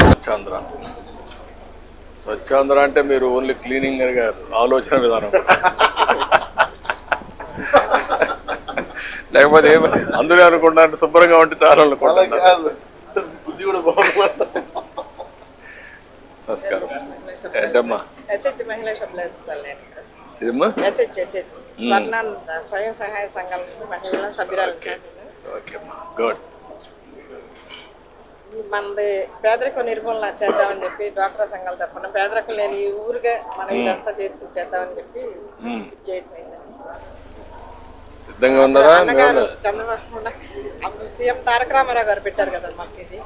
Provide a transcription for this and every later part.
స్వచ్ఛాంధ్ర స్వచ్ఛాంధ్ర అంటే మీరు only cleaning అని కాదు, ఆలోచన విధానం. లేకపోతే అందులో అనుకుంటా అంటే శుభ్రంగా ఉంటే చాలా అనుకుంటున్నారు. నమస్కారం. ఏంటమ్మా ఇదమ్మా స్వయం సహాయ సంఘం మహిళల సభ్యురాలు. ఓకేమ్మా, గుడ్. ఈ మనది పేదరిక నిర్మూలన చేద్దామని చెప్పి డ్వాక్రా సంఘాల తరఫున పేదరికం లేని ఊరుగా మనం ఇదంతా చేసుకుని చేద్దామని చెప్పి చేయటం. సిద్ధంగా ఉన్నారా? చంద్రబాబు సీఎం తారక రామారావు గారు పెట్టారు కదా మనకి ఇది.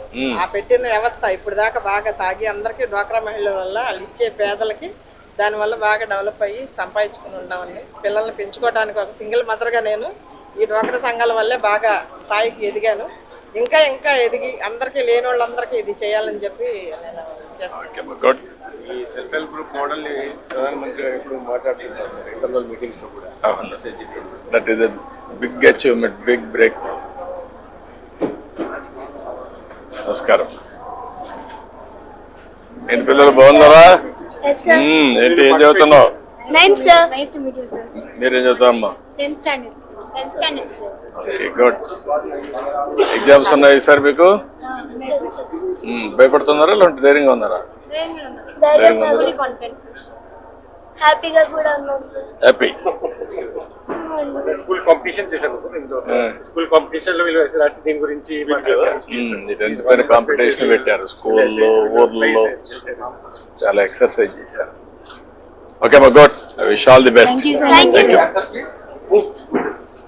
ఆ పెట్టిన వ్యవస్థ ఇప్పుడు దాకా బాగా సాగి అందరికీ డ్వాక్రా మహిళల వల్ల వాళ్ళు ఇచ్చే పేదలకి దానివల్ల బాగా డెవలప్ అయ్యి సంపాదించుకుని ఉన్నామని పిల్లల్ని పెంచుకోవడానికి ఒక సింగిల్ మదర్గా నేను ఈ డ్వాక్రా సంఘాల వల్లే బాగా స్థాయికి ఎదిగాను. ఇంకా ఇంకా ఎదిగి అందరికీ లేని వాళ్ళందరికీ ఇది చేయాలని చెప్పి నేను చేస్తాను. ఈ సెల్ఫ్ హెల్ప్ గ్రూప్ మోడల్ ని ప్రధానమంత్రి గారు ఎప్పుడు మాట్లాడుతున్నారు సార్ ఇంటర్నల్ మీటింగ్స్ లో కూడా. That is big achievement, big breakthrough. నమస్కారం. ఏంటి పిల్లలు బాగున్నారా? ఏంటి ఏం చదువుతున్నావు? మీరేం చదువుతారమ్మా? Okay, good. ఎగ్జామ్స్ ఉన్నాయి సార్ మీకు? భయపడుతున్నారా లేదంటే ధైర్యంగా ఉన్నారా? హ్యాపీ. స్కూల్ కాంపిటీషన్ చేశారు సార్ ఇందులో. స్కూల్ కాంపిటీషన్ లో వీళ్ళు రాసి దీని గురించి కాంపిటీషన్ పెట్టారు స్కూల్లో, ఊర్లలో చాలా ఎక్సర్సైజ్ చేశారు. ఓకే మా good. I wish all the best. Thank you.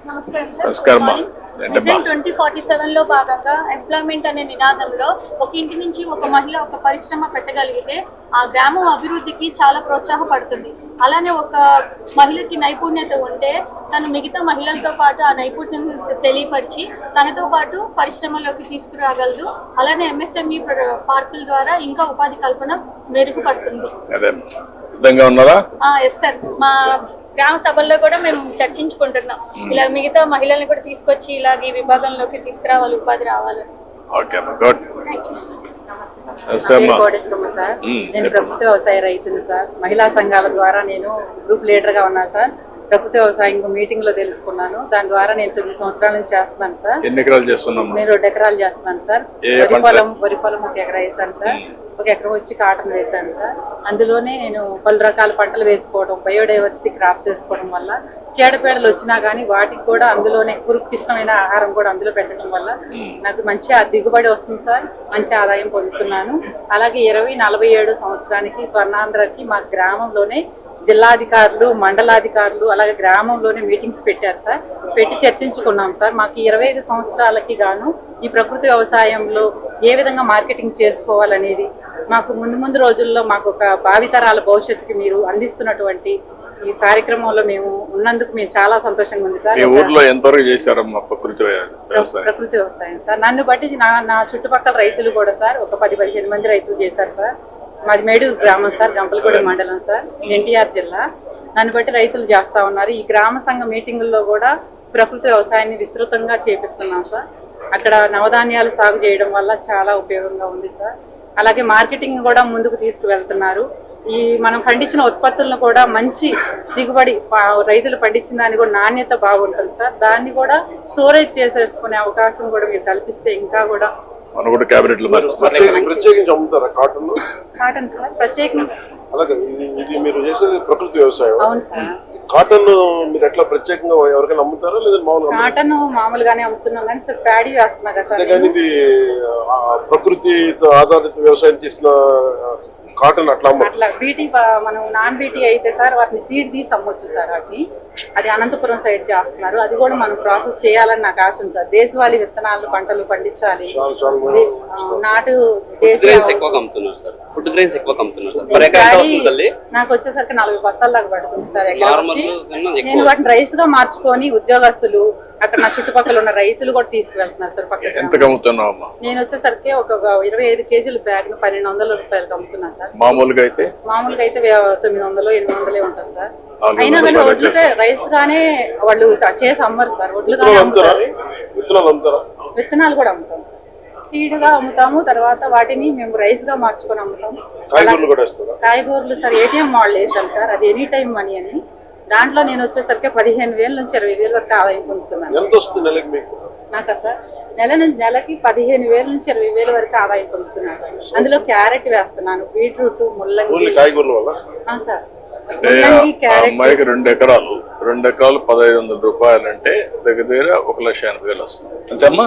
నమస్కారం. 2047 లో భాగంగా ఎంప్లాయ్మెంట్ అనే నినాదంలో ఒక ఇంటి నుంచి ఒక మహిళ ఒక పరిశ్రమ పెట్టగలిగితే ఆ గ్రామం అభివృద్ధికి చాలా ప్రోత్సాహపడుతుంది. అలానే ఒక మహిళకి నైపుణ్యత ఉంటే తను మిగతా మహిళలతో పాటు ఆ నైపుణ్యం తెలియపరిచి తనతో పాటు పరిశ్రమలోకి తీసుకురాగలదు. అలానే ఎంఎస్ఎంఈ పార్కుల ద్వారా ఇంకా ఉపాధి కల్పన మెరుగుపడుతుంది. Yes sir. మా గ్రామ సభల్లో కూడా మేము చర్చించుకుంటున్నాం. ఇలా మిగతా మహిళల్ని కూడా తీసుకొచ్చి ఇలాగ ఈ విభాగంలోకి తీసుకురావాలి, ఉపాధి రావాలి. నేను ప్రభుత్వ వ్యవసాయ రైతును సార్. మహిళా సంఘాల ద్వారా నేను గ్రూప్ లీడర్ గా ఉన్నా సార్. ప్రభుత్వ వ్యవసాయం మీటింగ్ లో తెలుసుకున్నాను. దాని ద్వారా నేను 9 సంవత్సరాల నుంచి చేస్తున్నాను సార్. ఎన్ని ఎకరాలు చేస్తున్నాను? నేను 2 ఎకరాలు చేస్తున్నాను సార్. వరి పొలం 1 ఎకరా వేసాను సార్. 1 ఎకరం వచ్చి కాటన్ వేసాను సార్. అందులోనే నేను పలు రకాల పంటలు వేసుకోవడం, బయోడైవర్సిటీ క్రాప్స్ వేసుకోవడం వల్ల చీడపీడలు వచ్చినా కానీ వాటికి కూడా అందులోనే పురుగుకిష్టమైన ఆహారం కూడా అందులో పెట్టడం వల్ల నాకు మంచి దిగుబడి వస్తుంది సార్. మంచి ఆదాయం పొందుతున్నాను. అలాగే 2047 సంవత్సరానికి స్వర్ణాంధ్రకి మా గ్రామంలోనే జిల్లాధికారులు, మండలాధికారులు అలాగే గ్రామంలోనే మీటింగ్స్ పెట్టారు సార్. పెట్టి చర్చించుకున్నాం సార్. మాకు 25 సంవత్సరాలకి గాను ఈ ప్రకృతి వ్యవసాయంలో ఏ విధంగా మార్కెటింగ్ చేసుకోవాలనేది మాకు ముందు రోజుల్లో మాకు ఒక భావితరాల భవిష్యత్తుకి మీరు అందిస్తున్నటువంటి ఈ కార్యక్రమంలో మేము ఉన్నందుకు మేము చాలా సంతోషంగా ఉంది సార్. ప్రకృతి వ్యవసాయం సార్. నన్ను బట్టి నా చుట్టుపక్కల రైతులు కూడా సార్ ఒక 10-15 మంది రైతులు చేశారు సార్. మాది మేడూరు గ్రామం సార్, గంపలగూడెం మండలం సార్, ఎన్టీఆర్ జిల్లా. నన్ను బట్టి రైతులు చేస్తా ఉన్నారు. ఈ గ్రామ సంఘ మీటింగుల్లో కూడా ప్రకృతి వ్యవసాయాన్ని విస్తృతంగా చేపిస్తున్నాం సార్. అక్కడ నవధాన్యాలు సాగు చేయడం వల్ల చాలా ఉపయోగంగా ఉంది సార్. అలాగే మార్కెటింగ్ కూడా ముందుకు తీసుకువెళ్తున్నారు. ఈ మనం పండించిన ఉత్పత్తులను కూడా మంచి దిగుబడి, రైతులు పండించిన దాన్ని కూడా నాణ్యత బాగుంటుంది సార్. దాన్ని కూడా స్టోరేజ్ చేసేసుకునే అవకాశం కూడా మీరు కల్పిస్తే ఇంకా కూడా కాటన్ సార్ ప్రత్యేకంగా. అలాగే ఇది మీరు చేసేది ప్రకృతి వ్యవసాయం. అవును సార్. కాటన్ మీరు ఎట్లా ప్రత్యేకంగా ఎవరికైనా అమ్ముతారా లేదా మామూలుగా? కాటన్ మామూలుగానే అమ్ముతున్నాం కానీ సార్ ప్యాడీ వేస్తున్నా కదా సార్. కానీ ఇది ప్రకృతి ఆధారిత వ్యవసాయం చేసిన కాటన్ అట్లా బీటీ మనం నాన్ బీటీ అయితే సార్ వాటిని సీడ్ తీసి అమ్మొచ్చు సార్. వాటిని అది అనంతపురం సైడ్ చేస్తున్నారు. అది కూడా మనం ప్రాసెస్ చేయాలని నాకు ఆశ ఉంది సార్. దేశవాళీ విత్తనాలు పంటలు పండించాలి. నాటు నాకు వచ్చేసరికి 40 బస్తాల దాకా పడుతుంది సార్ ఎకరం వచ్చి. నేను వాటిని రైస్ గా మార్చుకొని ఉద్యోగస్తులు అక్కడ నా చుట్టుపక్కల ఉన్న రైతులు కూడా తీసుకువెళ్తున్నారు సార్. పక్కన నేను వచ్చేసరికి ఒక 25 కేజీల బ్యాగ్ ను 1200 రూపాయలకు అమ్ముతున్నా సార్. మామూలుగా అయితే 900-800 ఉంటుంది సార్. అయినా కానీ వడ్లు రైస్ గానే వాళ్ళు చేసి అమ్మరు సార్. వడ్లు గానే అమ్ముతారు. విత్తనాలు అమ్ముతారా? విత్తనాలు కూడా అమ్ముతాం సార్. సీడ్గా అమ్ముతాము, తర్వాత వాటిని మేము రైస్గా మార్చుకొని అమ్ముతాము. కాయగూరలు కూడా వేస్తారా? కాయగూరలు సార్ ఏటీఎం మోడల్ వేసాను సార్, అది ఎనీ టైం మనీ అని. దాంట్లో నేను వచ్చేసరికి 15,000 నుంచి 20,000 వరకు ఆదాయం పొందుతున్నాను. ఎంత వస్తుంది నెలకి మీకు? నాకా సార్ నెలకి 15,000 నుంచి 20,000 వరకు ఆదాయం పొందుతున్నాను సార్. అందులో క్యారెట్ వేస్తున్నాను, బీట్రూట్, ముల్లంగి. కాయగూరల వల్ల సార్ అంటే ఆ అమ్మాయికి 2 ఎకరాలు 1,500 రూపాయలు అంటే దగ్గర దగ్గర 1,80,000 వస్తుంది అంతేమ్మా.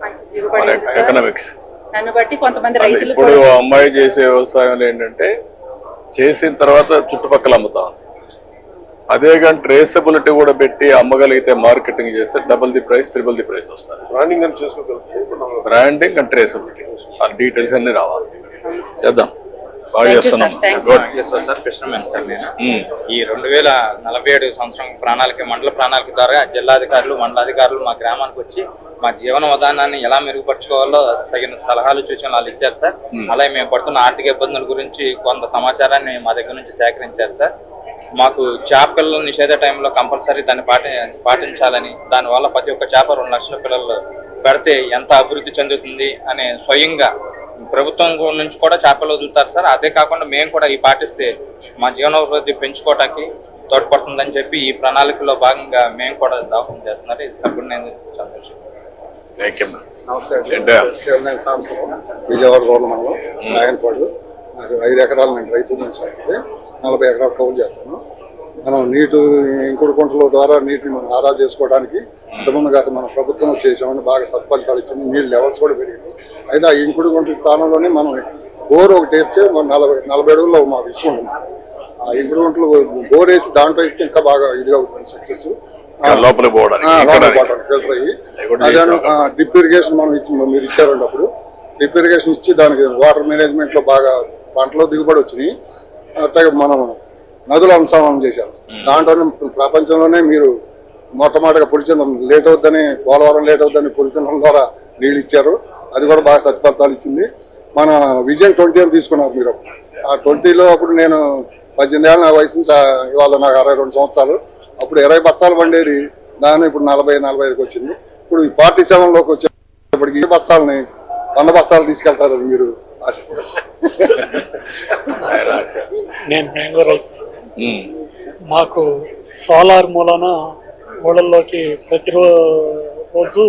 మంచి దిగుబడి ఉంది సార్. ఎకనామిక్స్ నన్ను బట్టి కొంతమంది రైతులు ఇప్పుడు ఆ అమ్మాయి చేసే వ్యవసాయంలో ఏంటంటే చేసిన తర్వాత చుట్టుపక్కల అమ్ముతాం. అదే కానీ ట్రేసబిలిటీ కూడా పెట్టి అమ్మగలిగితే మార్కెటింగ్ చేస్తే double the price, triple the price వస్తుంది. బ్రాండింగ్ అని చేసుకోగలుగుతారు. బ్రాండింగ్ అండ్ ట్రేసబిలిటీ ఆ డీటెయిల్స్ అన్ని రావాలి. చేద్దాం, బాగా చేస్తున్నాం. ఫిషర్మెన్ సార్ నేను ఈ 2047 సంవత్సరం మండల ప్రణాళిక ద్వారా జిల్లాధికారులు, మండలాధికారులు మా గ్రామానికి వచ్చి మా జీవన విధానాన్ని ఎలా మెరుగుపరచుకోవాలో తగిన సలహాలు, సూచనలు వాళ్ళు ఇచ్చారు సార్. అలాగే మేము పడుతున్న ఆర్థిక ఇబ్బందుల గురించి కొంత సమాచారాన్ని మా దగ్గర నుంచి సేకరించారు సార్. మాకు చేప పిల్లల నిషేధ టైంలో కంపల్సరీ దాన్ని పాటించాలని, దానివల్ల ప్రతి ఒక్క చేప 2 లక్షల పిల్లలు పెడితే ఎంత అభివృద్ధి చెందుతుంది అనే స్వయంగా ప్రభుత్వం నుంచి కూడా చేపలు వదులుతారు సార్. అదే కాకుండా మేము కూడా ఈ పాటిస్తే మా జీవనోపాధి పెంచుకోవడానికి తోడ్పడుతుందని చెప్పి ఈ ప్రణాళికలో భాగంగా మేము కూడా దోహదం చేస్తున్నారు. ఇది సభ్యుడు సంతోషం. నమస్తే అండి, విజయవాడ రోడ్ల మండలం నాయనపాడు. నాకు 5 ఎకరాలు నేను రైతు నుంచి అవుతుంది, 40 ఎకరాలు కౌలు చేస్తాను. మనం ఇంకుడు కుంటల ద్వారా నీటిని మనం ఆదా చేసుకోవడానికి ఇంతకుముందు గత మన ప్రభుత్వం చేసామని బాగా సత్ఫలితాలు ఇచ్చింది. నీళ్ళు లెవెల్స్ కూడా పెరిగింది. అయితే ఆ ఇంకుడు గుంటల స్థానంలోనే మనం బోర్ ఒకటి వేస్తే 40 అడుగుల్లో మాకు ఇసుక ఉంటుంది. ఆ ఇంకుడు గుంటలు బోర్ వేసి దాంట్లో ఇస్తే ఇంకా బాగా ఇదిగా ఉంటుంది సక్సెస్ లోపలికి ఫిల్టర్ అయ్యి. అదే డ్రిప్ ఇరిగేషన్ మీరు ఇచ్చారండి. అప్పుడు డ్రిప్ ఇరిగేషన్ ఇచ్చి దానికి వాటర్ మేనేజ్మెంట్ లో బాగా పంటలో దిగుబడి వచ్చినాయి. అట్లాగే మనం నదులు అనుసంధానం చేశారు. దాంట్లోనే ప్రపంచంలోనే మీరు మొట్టమొదటిగా పులిచిందం లేట్ అవుద్దని, పోలవరం లేట్ అవుద్దని పులిచిందం ద్వారా నీళ్ళు ఇచ్చారు. అది కూడా బాగా సత్ఫలితాలు ఇచ్చింది. మన విజన్ 20 అని తీసుకున్నారు మీరు. ఆ 20లో అప్పుడు నేను 18 ఏళ్ళ నా వయసు నుంచి ఇవాళ నాకు 62 సంవత్సరాలు. అప్పుడు 20 బస్తాలు పండేది, దాన్ని ఇప్పుడు 40-45కి వచ్చింది. ఇప్పుడు 47లోకి వచ్చేప్పటికి ఈ బస్తాలని 100 బస్తాలు తీసుకెళ్తారని మీరు ఆశిస్తారు. నేను మ్యాంగో రైతు. మాకు సోలార్ మూలన ఊళ్ళల్లోకి ప్రతిరోజు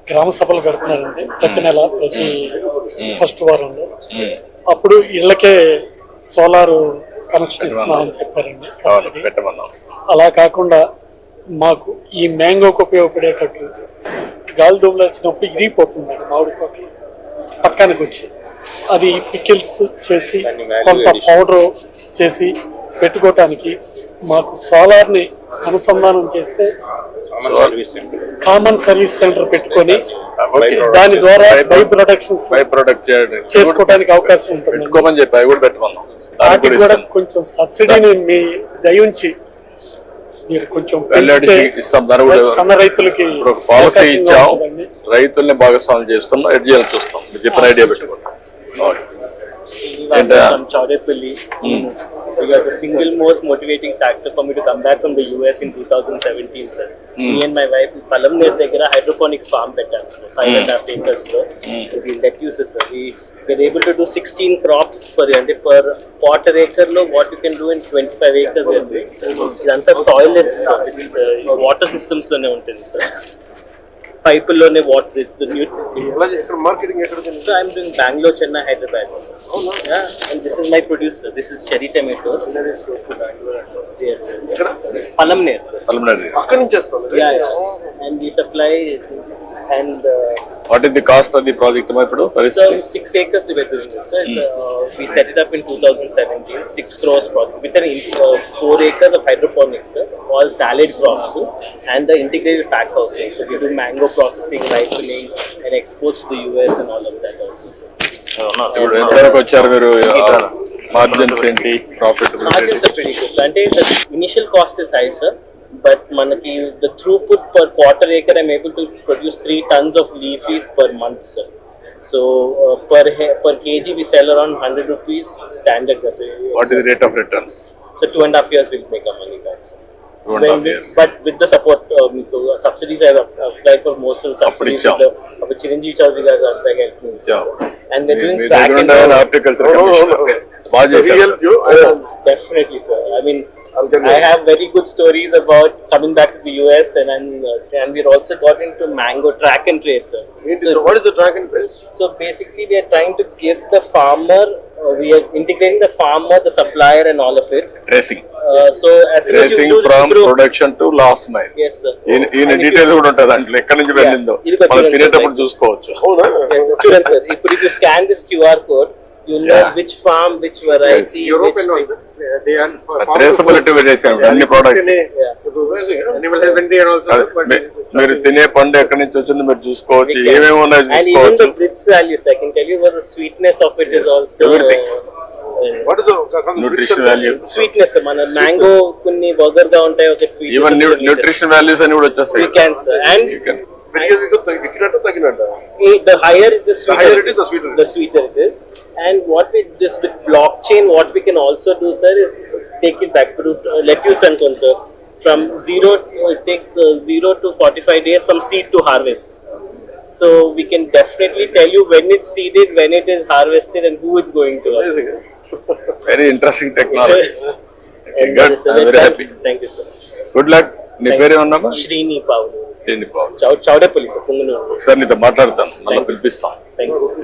గ్రామ సభలు గడుపుతున్నారండి. ప్రతి నెల, ప్రతి ఫస్ట్ వారంలో. అప్పుడు ఇళ్ళకే సోలార్ కనెక్షన్ ఇస్తున్నామని చెప్పారండి, సబ్సిడీ. అలా కాకుండా మాకు ఈ మ్యాంగోకి ఉపయోగపడేటట్టు గాలి దుమ్ములు వచ్చినప్పుడు ఇరిగిపోతుందండి మామిడి తోటలు పక్కనకి వచ్చి. అది పికిల్స్ చేసి కొంత పౌడర్ చేసి పెట్టుకోవటానికి మాకు సోలార్ని అనుసంధానం చేస్తే కామన్ సర్వీస్ సెంటర్ పెట్టుకొని దాని ద్వారా బై ప్రొడక్షన్స్ చేసుకోవడానికి అవకాశం ఉంటుంది. వాటికి కూడా కొంచెం సబ్సిడీని మీ దయించి మీరు కొంచెం సన్న రైతులకి పాలసీ ఇచ్చాం, రైతుల్ని భాగస్వామ్యం చేస్తున్నాం, ఎడ్ చేయాలని చూస్తాం. మీరు చెప్పిన ఐడియా పెట్టుకుంటాం. from Chaudepalli. So you are the single most motivating factor for me to come back from the US in 2017, sir. Me and my wife, Palamner Degara hydroponics farm pettam, sir. 5.5 acres lo. We lettuces, sir. We were able to do 16 crops per quarter acre lo. What you can do in 25 acres we are doing, sir. Idantha soilless water systems lone untundi, sir. Pipe lone water is the new. Marketing ఎక్కడ? So I'm doing Bangalore, Chennai, Hyderabad. Yeah, and this is my producer. This is cherry tomatoes. Yes, sir. Palamner, sir. అక్కడి నుంచి వస్తుంది. Yeah. And we supply and what is the cost of the project? so 6 acres we were doing this, sir. We set it up in 2017, 6 crores project with 4 acres of hydroponics, sir. All salad crops, sir, and the integrated pack house, sir. So we do mango processing, ripening, and exports to the US and all of that also, sir. ఇప్పుడు ఎంతవరకు వచ్చారు మీరు? Margins ఏంటి, profit? Margins are pretty good. So the initial cost is high, sir, but manaki the throughput per quarter acre I'm able to produce 3 tons of leafies per month, sir. So per kg we sell around 100 rupees standard, sir. What is the rate of returns? So 2.5 years we'll make our money back, sir. 2.5 years. but with the support, subsidies I have applied for most of the subsidies. ఇచ్చాం. Of Chiranjeev Chaudhary garu anta helped me. ఇచ్చాం. And we're doing me track దగ్గర and ఉండే trace. Horticulture commissioner బాగా He చేశారు. helped you. Definitely, sir. I mean, I'll get I that. have very good stories about coming back to the US, and we're also got into mango track and trace, sir. So what is the track and trace? So basically, we are trying to give the farmer, we are integrating the farmer, the supplier, and all of it. Tracing So as soon as you tracing do this from through, production to last mile. yes, sir. ఈయన And if details కూడా ఉంటుంది దాంట్లో ఎక్కడి నుంచి వెళ్ళిందో ఇది కొంచెం మనం చూడండి తినేటప్పుడు సార్. చూసుకోవచ్చు. అవునా? Yes, sir. Children, sir. If you scan this QR code, you'll know Yeah. which farm, which variety, European which. also. They are for traceability చేసాం అన్ని products. animal husbandry and also. but మీరు తినే పండు ఎక్కడి నుంచి వచ్చిందో మీరు చూసుకోవచ్చు, We can. ఏమేమి ఉన్నాయో And even చూసుకోవచ్చు. the Brits values, I can tell you what the sweetness of it is also. everything. What is the nutrition value, Sweetness, మన mango కొన్ని బర్గర్ గా ఉంటాయి, ఒక sweetness. Even of the nutrition values అని కూడా వచ్చేస్తాయి. We can, sir. And You can. ఎక్కినట్టు తగ్గినట్ట? the higher the sweeter, higher it is, the sweeter it is. the sweeter it is. And what we this with blockchain, what we can also do, sir, is take it back to lettuce and corn, sir. From zero, it takes 0 to 45 days from seed to harvest. So we can definitely tell you when it's seeded, when it is harvested, and who it's going to. Amazing. Very interesting technologies. And good, that is- I'm very happy. Thank you, sir. Good luck. నీ పేరు ఏమన్నామా? Srini Pavlu. Srini బాబు. Chowdepalli, sir. Punganur. ఒకసారి నీతో మాట్లాడతాను, మళ్ళీ పిలిపిస్తాం. Thank you, sir.